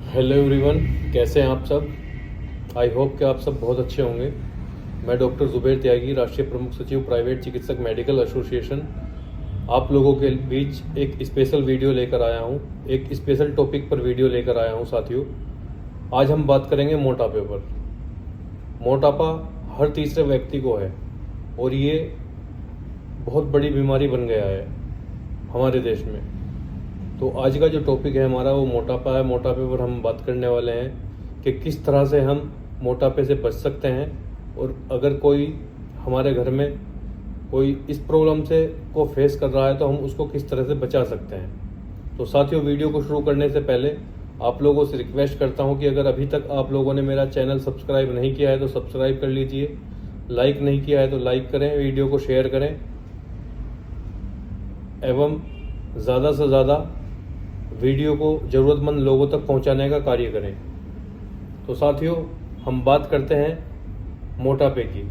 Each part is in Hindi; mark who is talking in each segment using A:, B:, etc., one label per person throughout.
A: हेलो एवरीवन, कैसे हैं आप सब। आई होप कि आप सब बहुत अच्छे होंगे। मैं डॉक्टर ज़ुबैर त्यागी, राष्ट्रीय प्रमुख सचिव प्राइवेट चिकित्सक मेडिकल एसोसिएशन, आप लोगों के बीच एक स्पेशल वीडियो लेकर आया हूं। एक स्पेशल टॉपिक पर वीडियो लेकर आया हूं साथियों। आज हम बात करेंगे मोटापे पर। मोटापा हर तीसरे व्यक्ति को है और ये बहुत बड़ी बीमारी बन गया है हमारे देश में। तो आज का जो टॉपिक है हमारा वो मोटापा है। मोटापे पर हम बात करने वाले हैं कि किस तरह से हम मोटापे से बच सकते हैं, और अगर कोई हमारे घर में कोई इस प्रॉब्लम से को फेस कर रहा है तो हम उसको किस तरह से बचा सकते हैं। तो साथियों, वीडियो को शुरू करने से पहले आप लोगों से रिक्वेस्ट करता हूं कि अगर अभी तक आप लोगों ने मेरा चैनल सब्सक्राइब नहीं किया है तो सब्सक्राइब कर लीजिए, लाइक नहीं किया है तो लाइक करें, वीडियो को शेयर करें एवं ज़्यादा से ज़्यादा वीडियो को ज़रूरतमंद लोगों तक पहुंचाने का कार्य करें। तो साथियों, हम बात करते हैं मोटापे की।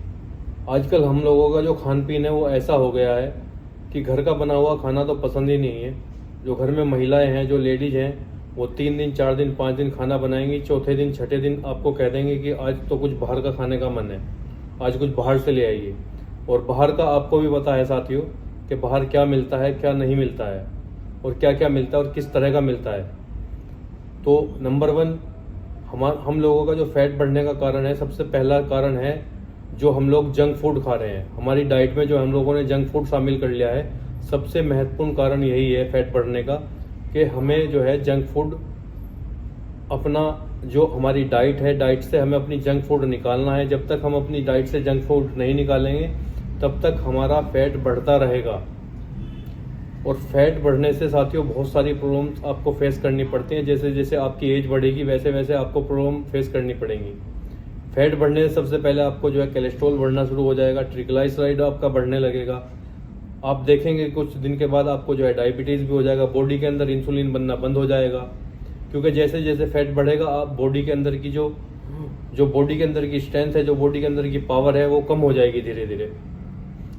A: आजकल हम लोगों का जो खान पीन है वो ऐसा हो गया है कि घर का बना हुआ खाना तो पसंद ही नहीं है। जो घर में महिलाएं हैं, जो लेडीज़ हैं, वो 3 दिन 4 दिन 5 दिन खाना बनाएंगी, चौथे दिन छठे दिन आपको कह देंगे कि आज तो कुछ बाहर का खाने का मन है, आज कुछ बाहर से ले आइए। और बाहर का आपको भी पता है साथियों कि बाहर क्या मिलता है, क्या नहीं मिलता है, और क्या क्या मिलता है और किस तरह का मिलता है। तो नंबर 1, हम लोगों का जो फैट बढ़ने का कारण है, सबसे पहला कारण है जो हम लोग जंक फूड खा रहे हैं। हमारी डाइट में जो हम लोगों ने जंक फूड शामिल कर लिया है, सबसे महत्वपूर्ण कारण यही है फैट बढ़ने का, कि हमें जो है जंक फूड, अपना जो हमारी डाइट है, डाइट से हमें अपनी जंक फूड निकालना है। जब तक हम अपनी डाइट से जंक फूड नहीं निकालेंगे तब तक हमारा फैट बढ़ता रहेगा। और फैट बढ़ने से साथियों बहुत सारी प्रॉब्लम्स आपको फेस करनी पड़ती हैं। जैसे जैसे आपकी एज बढ़ेगी वैसे वैसे आपको प्रॉब्लम फेस करनी पड़ेंगी। फैट बढ़ने से सबसे पहले आपको जो है कोलेस्ट्रॉल बढ़ना शुरू हो जाएगा, ट्रिग्लिसराइड आपका बढ़ने लगेगा। आप देखेंगे कुछ दिन के बाद आपको जो है डायबिटीज़ भी हो जाएगा, बॉडी के अंदर इंसुलिन बनना बंद हो जाएगा। क्योंकि जैसे जैसे फैट बढ़ेगा आप बॉडी के अंदर की जो बॉडी के अंदर की स्ट्रेंथ है, जो बॉडी के अंदर की पावर है, वो कम हो जाएगी धीरे धीरे।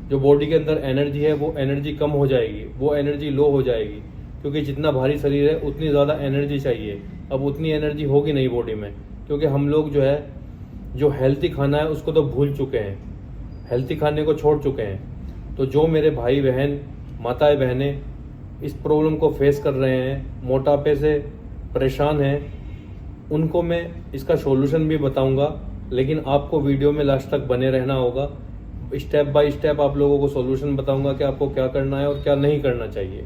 A: जो बॉडी के अंदर एनर्जी है वो एनर्जी कम हो जाएगी, वो एनर्जी लो हो जाएगी। क्योंकि जितना भारी शरीर है उतनी ज़्यादा एनर्जी चाहिए। अब उतनी एनर्जी होगी नहीं बॉडी में, क्योंकि हम लोग जो है जो हेल्थी खाना है उसको तो भूल चुके हैं, हेल्थी खाने को छोड़ चुके हैं। तो जो मेरे भाई बहन, माताएं बहनें इस प्रॉब्लम को फेस कर रहे हैं, मोटापे से परेशान हैं, उनको मैं इसका सॉल्यूशन भी बताऊंगा। लेकिन आपको वीडियो में लास्ट तक बने रहना होगा। स्टेप बाय स्टेप आप लोगों को सॉल्यूशन बताऊंगा कि आपको क्या करना है और क्या नहीं करना चाहिए।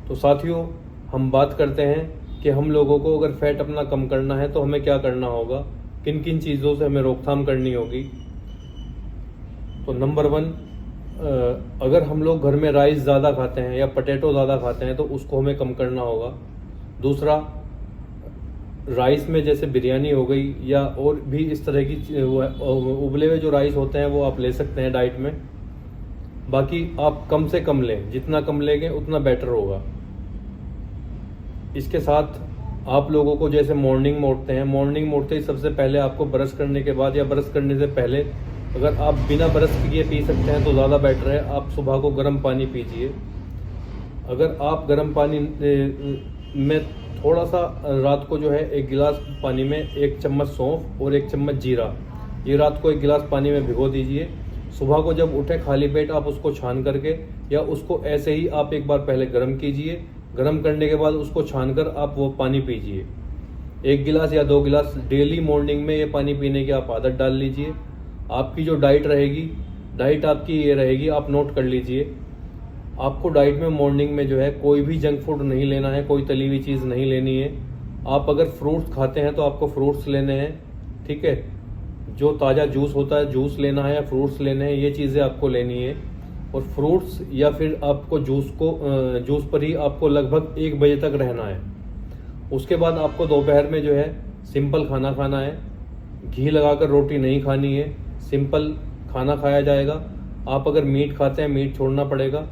A: तो साथियों, हम बात करते हैं कि हम लोगों को अगर फैट अपना कम करना है तो हमें क्या करना होगा, किन किन चीज़ों से हमें रोकथाम करनी होगी। तो नंबर 1, अगर हम लोग घर में राइस ज़्यादा खाते हैं या पोटैटो ज़्यादा खाते हैं तो उसको हमें कम करना होगा। दूसरा, राइस में जैसे बिरयानी हो गई या और भी इस तरह की उबले हुए जो राइस होते हैं वो आप ले सकते हैं डाइट में। बाकी आप कम से कम लें, जितना कम लेंगे उतना बेटर होगा। इसके साथ आप लोगों को जैसे मॉर्निंग में उठते हैं, मॉर्निंग में उठते ही सबसे पहले आपको ब्रश करने के बाद या ब्रश करने से पहले, अगर आप बिना ब्रश किए पी सकते हैं तो ज़्यादा बेटर है, आप सुबह को गर्म पानी पीजिए। अगर आप गर्म पानी में थोड़ा सा रात को जो है 1 गिलास पानी में 1 चम्मच सौंफ और 1 चम्मच जीरा, ये रात को 1 गिलास पानी में भिगो दीजिए। सुबह को जब उठे खाली पेट आप उसको छान करके, या उसको ऐसे ही आप एक बार पहले गर्म कीजिए, गर्म करने के बाद उसको छान कर आप वो पानी पीजिए। 1 गिलास या 2 गिलास डेली मॉर्निंग में ये पानी पीने की आप आदत डाल लीजिए। आपकी जो डाइट रहेगी, डाइट आपकी ये रहेगी, आप नोट कर लीजिए। आपको डाइट में मॉर्निंग में जो है कोई भी जंक फूड नहीं लेना है, कोई तली हुई चीज़ नहीं लेनी है। आप अगर फ्रूट्स खाते हैं तो आपको फ्रूट्स लेने हैं, ठीक है। जो ताज़ा जूस होता है जूस लेना है या फ्रूट्स लेने हैं, ये चीज़ें आपको लेनी है। और फ्रूट्स या फिर आपको जूस पर ही आपको लगभग 1 बजे तक रहना है। उसके बाद आपको दोपहर में जो है सिंपल खाना खाना है, घी लगाकर रोटी नहीं खानी है, सिंपल खाना खाया जाएगा। आप अगर मीट खाते हैं मीट छोड़ना पड़ेगा।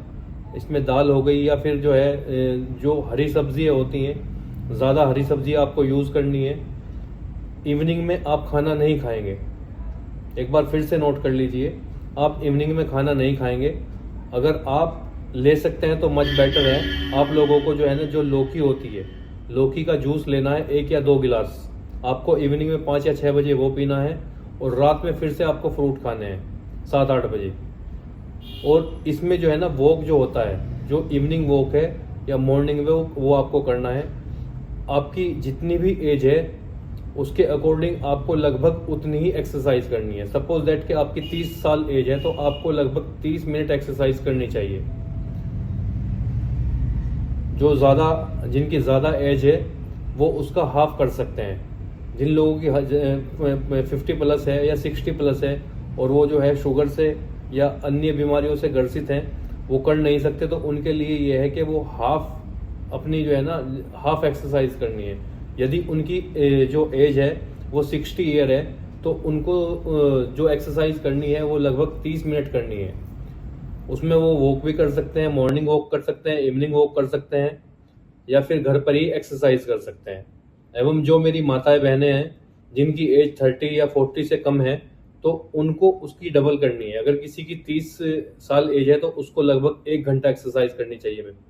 A: इसमें दाल हो गई या फिर जो है जो हरी सब्जियाँ होती हैं, ज़्यादा हरी सब्जियाँ आपको यूज़ करनी है। इवनिंग में आप खाना नहीं खाएंगे, एक बार फिर से नोट कर लीजिए, आप इवनिंग में खाना नहीं खाएंगे। अगर आप ले सकते हैं तो मच बेटर है। आप लोगों को जो है ना, जो लौकी होती है, लौकी का जूस लेना है 1 या 2 गिलास, आपको इवनिंग में 5 या 6 बजे वो पीना है, और रात में फिर से आपको फ्रूट खाने हैं 7-8 बजे। और इसमें जो है ना वॉक जो होता है, जो इवनिंग वॉक है या मॉर्निंग वॉक, वो आपको करना है। आपकी जितनी भी एज है उसके अकॉर्डिंग आपको लगभग उतनी ही एक्सरसाइज करनी है। सपोज दैट कि आपकी 30 साल एज है तो आपको लगभग 30 मिनट एक्सरसाइज करनी चाहिए। जो जिनकी ज़्यादा एज है वो उसका हाफ कर सकते हैं। जिन लोगों की 50 प्लस है या 60 प्लस है और वो जो है शुगर से या अन्य बीमारियों से ग्रसित हैं, वो कर नहीं सकते, तो उनके लिए ये है कि वो हाफ अपनी जो है ना हाफ एक्सरसाइज करनी है। यदि उनकी जो एज है वो 60 ईयर है तो उनको जो एक्सरसाइज करनी है वो लगभग 30 मिनट करनी है। उसमें वो वॉक भी कर सकते हैं, मॉर्निंग वॉक कर सकते हैं, इवनिंग वॉक कर सकते हैं, या फिर घर पर ही एक्सरसाइज कर सकते हैं। एवं जो मेरी माताएं बहनें हैं जिनकी एज 30 या 40 से कम है तो उनको उसकी डबल करनी है। अगर किसी की 30 साल एज है तो उसको लगभग 1 घंटा एक्सरसाइज करनी चाहिए। मैम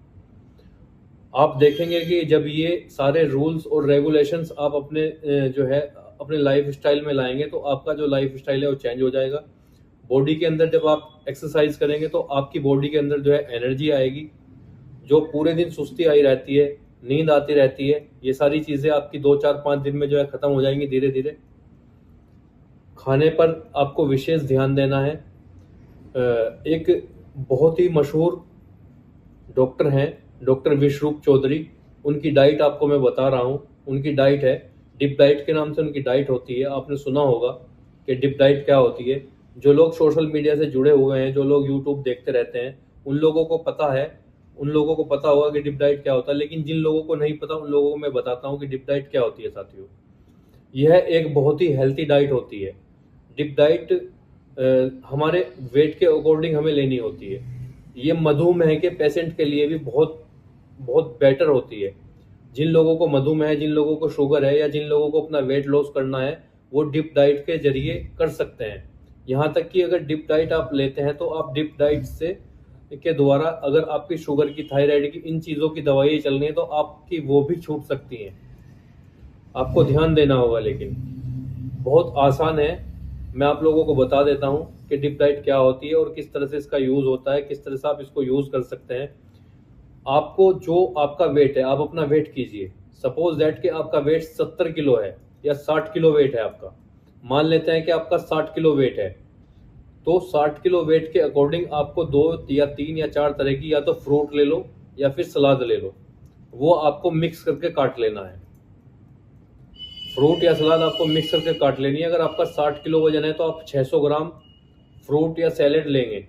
A: आप देखेंगे कि जब ये सारे रूल्स और रेगुलेशंस आप अपने जो है अपने लाइफ स्टाइल में लाएंगे तो आपका जो लाइफ स्टाइल है वो चेंज हो जाएगा। बॉडी के अंदर जब आप एक्सरसाइज करेंगे तो आपकी बॉडी के अंदर जो है एनर्जी आएगी। जो पूरे दिन सुस्ती आई रहती है, नींद आती रहती है, ये सारी चीज़ें आपकी 2-4-5 दिन में जो है ख़त्म हो जाएंगी धीरे धीरे। खाने पर आपको विशेष ध्यान देना है। एक बहुत ही मशहूर डॉक्टर हैं, डॉक्टर विश्वरूप चौधरी, उनकी डाइट आपको मैं बता रहा हूँ। उनकी डाइट है डिप डाइट के नाम से उनकी डाइट होती है। आपने सुना होगा कि डिप डाइट क्या होती है। जो लोग सोशल मीडिया से जुड़े हुए हैं, जो लोग यूट्यूब देखते रहते हैं, उन लोगों को पता है, उन लोगों को पता होगा कि डिप डाइट क्या होता है। लेकिन जिन लोगों को नहीं पता उन लोगों को मैं बताता हूँ कि डिप डाइट क्या होती है। साथियों, यह एक बहुत ही हेल्थी डाइट होती है। डिप डाइट हमारे वेट के अकॉर्डिंग हमें लेनी होती है। ये मधुमेह के पेशेंट के लिए भी बहुत बहुत बेटर होती है। जिन लोगों को मधुमेह है, जिन लोगों को शुगर है, या जिन लोगों को अपना वेट लॉस करना है, वो डिप डाइट के जरिए कर सकते हैं। यहाँ तक कि अगर डिप डाइट आप लेते हैं तो आप डिप डाइट से के द्वारा अगर आपकी शुगर की, थायराइड की, इन चीज़ों की दवाइयाँ चल रही हैं तो आपकी वो भी छूट सकती हैं। आपको ध्यान देना होगा, लेकिन बहुत आसान है। मैं आप लोगों को बता देता हूँ कि डिप डाइट क्या होती है और किस तरह से इसका यूज़ होता है, किस तरह से आप इसको यूज़ कर सकते हैं। आपको जो आपका वेट है, आप अपना वेट कीजिए। सपोज दैट कि आपका वेट 70 किलो है या 60 किलो वेट है आपका। मान लेते हैं कि आपका 60 किलो वेट है, तो 60 किलो वेट के अकॉर्डिंग आपको 2 या 3 या 4 तरह की या तो फ्रूट ले लो या फिर सलाद ले लो। वो आपको मिक्स करके काट लेना है। फ्रूट या सलाद आपको मिक्स करके काट लेनी है। अगर आपका 60 किलो वजन है तो आप 600 ग्राम फ्रूट या सैलेड लेंगे,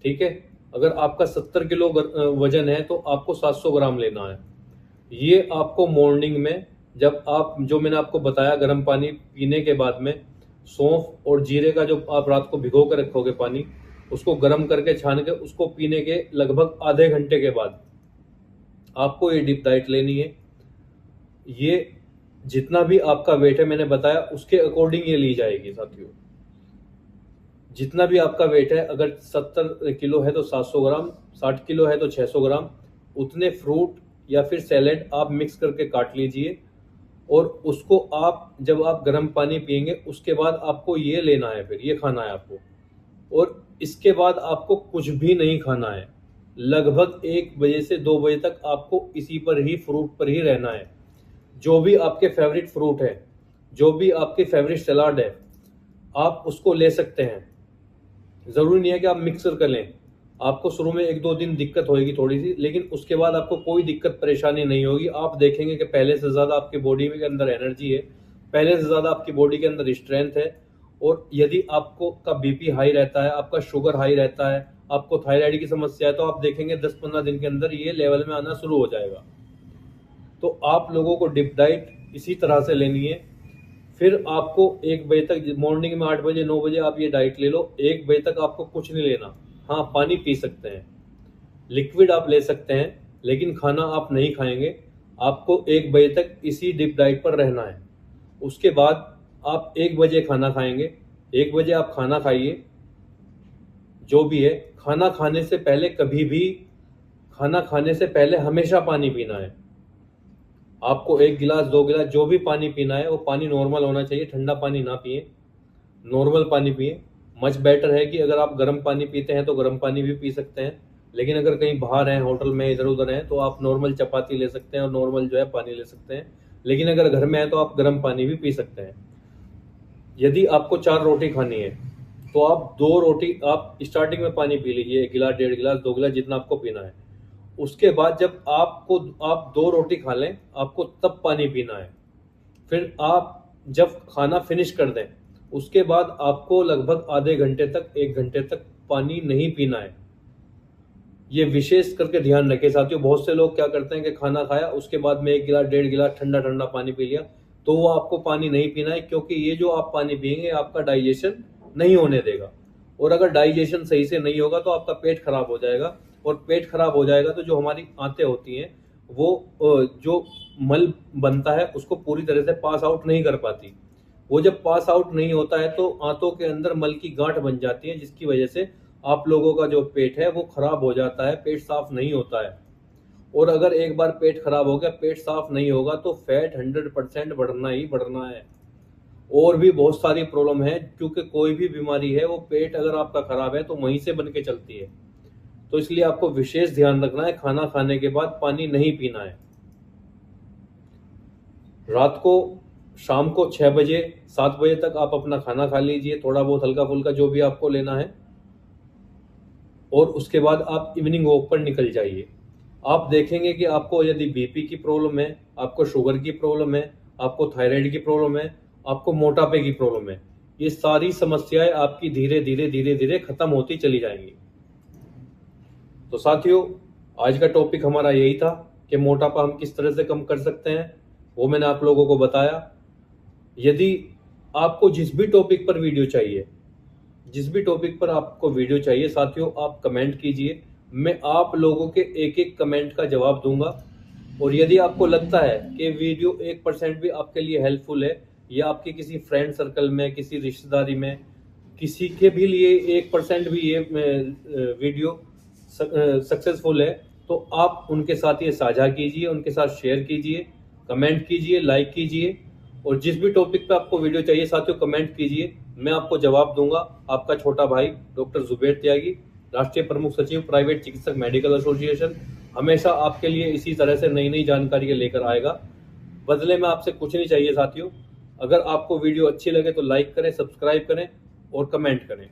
A: ठीक है। अगर आपका 70 किलो वजन है तो आपको 700 ग्राम लेना है। ये आपको मॉर्निंग में, जब आप, जो मैंने आपको बताया, गर्म पानी पीने के बाद में सौंफ और जीरे का जो आप रात को भिगो कर रखोगे पानी, उसको गर्म करके छान के उसको पीने के लगभग आधे घंटे के बाद आपको ये डिप डाइट लेनी है। ये जितना भी आपका वेट है मैंने बताया उसके अकॉर्डिंग ये ली जाएगी। साथियों, जितना भी आपका वेट है, अगर 70 किलो है तो 700 ग्राम, 60 किलो है तो 600 ग्राम, उतने फ्रूट या फिर सैलेड आप मिक्स करके काट लीजिए। और उसको आप, जब आप गर्म पानी पिएंगे उसके बाद आपको ये लेना है, फिर ये खाना है आपको। और इसके बाद आपको कुछ भी नहीं खाना है। लगभग 1 बजे से 2 बजे तक आपको इसी पर ही, फ्रूट पर ही रहना है। जो भी आपके फेवरेट फ्रूट है, जो भी आपके फेवरेट सलाद है, आप उसको ले सकते हैं। ज़रूरी नहीं है कि आप मिक्सर कर लें। आपको शुरू में 1-2 दिन दिक्कत होगी थोड़ी सी, लेकिन उसके बाद आपको कोई दिक्कत परेशानी नहीं होगी। आप देखेंगे कि पहले से ज़्यादा आपकी बॉडी के अंदर एनर्जी है, पहले से ज़्यादा आपकी बॉडी के अंदर स्ट्रेंथ है। और यदि आपको का बीपी हाई रहता है, आपका शुगर हाई रहता है, आपको थायराइड की समस्या है, तो आप देखेंगे 10-15 दिन के अंदर ये लेवल में आना शुरू हो जाएगा। तो आप लोगों को डिप डाइट इसी तरह से लेनी है। फिर आपको 1 बजे तक, मॉर्निंग में 8 बजे 9 बजे आप ये डाइट ले लो। 1 बजे तक आपको कुछ नहीं लेना। हाँ, पानी पी सकते हैं, लिक्विड आप ले सकते हैं, लेकिन खाना आप नहीं खाएंगे। आपको 1 बजे तक इसी डिप डाइट पर रहना है। उसके बाद आप 1 बजे खाना खाएंगे। 1 बजे आप खाना खाइए, जो भी है। खाना खाने से पहले, कभी भी खाना खाने से पहले हमेशा पानी पीना है। आपको 1 गिलास 2 गिलास जो भी पानी पीना है वो पानी नॉर्मल होना चाहिए, ठंडा पानी ना पिए, नॉर्मल पानी पिए। मच बेटर है कि अगर आप गर्म पानी पीते हैं तो गर्म पानी भी पी सकते हैं, लेकिन अगर कहीं बाहर हैं, होटल में इधर उधर हैं, तो आप नॉर्मल चपाती ले सकते हैं और नॉर्मल जो है पानी ले सकते हैं। लेकिन अगर घर में है तो आप गर्म पानी भी पी सकते हैं। यदि आपको 4 रोटी खानी है तो आप 2 रोटी आप स्टार्टिंग में पानी पी लीजिए, 1 गिलास 1.5 गिलास 2 गिलास जितना आपको पीना है। उसके बाद जब आप 2 रोटी खा लें, आपको तब पानी पीना है। फिर आप जब खाना फिनिश कर दें, उसके बाद आपको लगभग आधे घंटे तक 1 घंटे तक पानी नहीं पीना है। ये विशेष करके ध्यान रखें साथियों। बहुत से लोग क्या करते हैं कि खाना खाया उसके बाद में 1 गिलास 1.5 गिलास ठंडा ठंडा पानी पी लिया, तो वो आपको पानी नहीं पीना है, क्योंकि ये जो आप पानी पिएंगे आपका डाइजेशन नहीं होने देगा। और अगर डाइजेशन सही से नहीं होगा तो आपका पेट खराब हो जाएगा, और पेट खराब हो जाएगा तो जो हमारी आंतें होती हैं वो जो मल बनता है उसको पूरी तरह से पास आउट नहीं कर पाती। वो जब पास आउट नहीं होता है तो आंतों के अंदर मल की गांठ बन जाती है, जिसकी वजह से आप लोगों का जो पेट है वो खराब हो जाता है, पेट साफ नहीं होता है। और अगर एक बार पेट खराब हो गया, पेट साफ नहीं होगा तो फैट 100% बढ़ना ही बढ़ना है। और भी बहुत सारी प्रॉब्लम है, क्योंकि कोई भी बीमारी है वो पेट अगर आपका खराब है तो वहीं से बन के चलती है। तो इसलिए आपको विशेष ध्यान रखना है, खाना खाने के बाद पानी नहीं पीना है। रात को शाम को 6 बजे 7 बजे तक आप अपना खाना खा लीजिए, थोड़ा बहुत हल्का फुल्का जो भी आपको लेना है, और उसके बाद आप इवनिंग वॉक पर निकल जाइए। आप देखेंगे कि आपको यदि बीपी की प्रॉब्लम है, आपको शुगर की प्रॉब्लम है, आपको थायराइड की प्रॉब्लम है, आपको मोटापे की प्रॉब्लम है, ये सारी समस्याएं आपकी धीरे धीरे धीरे धीरे खत्म होती चली जाएंगी। तो साथियों, आज का टॉपिक हमारा यही था कि मोटापा हम किस तरह से कम कर सकते हैं, वो मैंने आप लोगों को बताया। यदि आपको जिस भी टॉपिक पर वीडियो चाहिए, जिस भी टॉपिक पर आपको वीडियो चाहिए साथियों, आप कमेंट कीजिए, मैं आप लोगों के एक एक कमेंट का जवाब दूंगा। और यदि आपको लगता है कि वीडियो 1% भी आपके लिए हेल्पफुल है, या आपके किसी फ्रेंड सर्कल में, किसी रिश्तेदारी में, किसी के भी लिए 1% भी ये वीडियो सक्सेसफुल है, तो आप उनके साथ ये साझा कीजिए, उनके साथ शेयर कीजिए, कमेंट कीजिए, लाइक कीजिए। और जिस भी टॉपिक पे आपको वीडियो चाहिए साथियों, कमेंट कीजिए, मैं आपको जवाब दूंगा। आपका छोटा भाई डॉक्टर जुबैर त्यागी, राष्ट्रीय प्रमुख सचिव प्राइवेट चिकित्सक मेडिकल एसोसिएशन, हमेशा आपके लिए इसी तरह से नई नई जानकारी लेकर आएगा। बदले में आपसे कुछ नहीं चाहिए साथियों। अगर आपको वीडियो अच्छी लगे तो लाइक करें, सब्सक्राइब करें और कमेंट करें।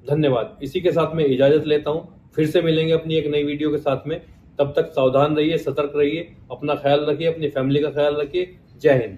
A: धन्यवाद। इसी के साथ मैं इजाजत लेता हूं, फिर से मिलेंगे अपनी एक नई वीडियो के साथ में। तब तक सावधान रहिए, सतर्क रहिए, अपना ख्याल रखिए, अपनी फैमिली का ख्याल रखिए। जय हिंद।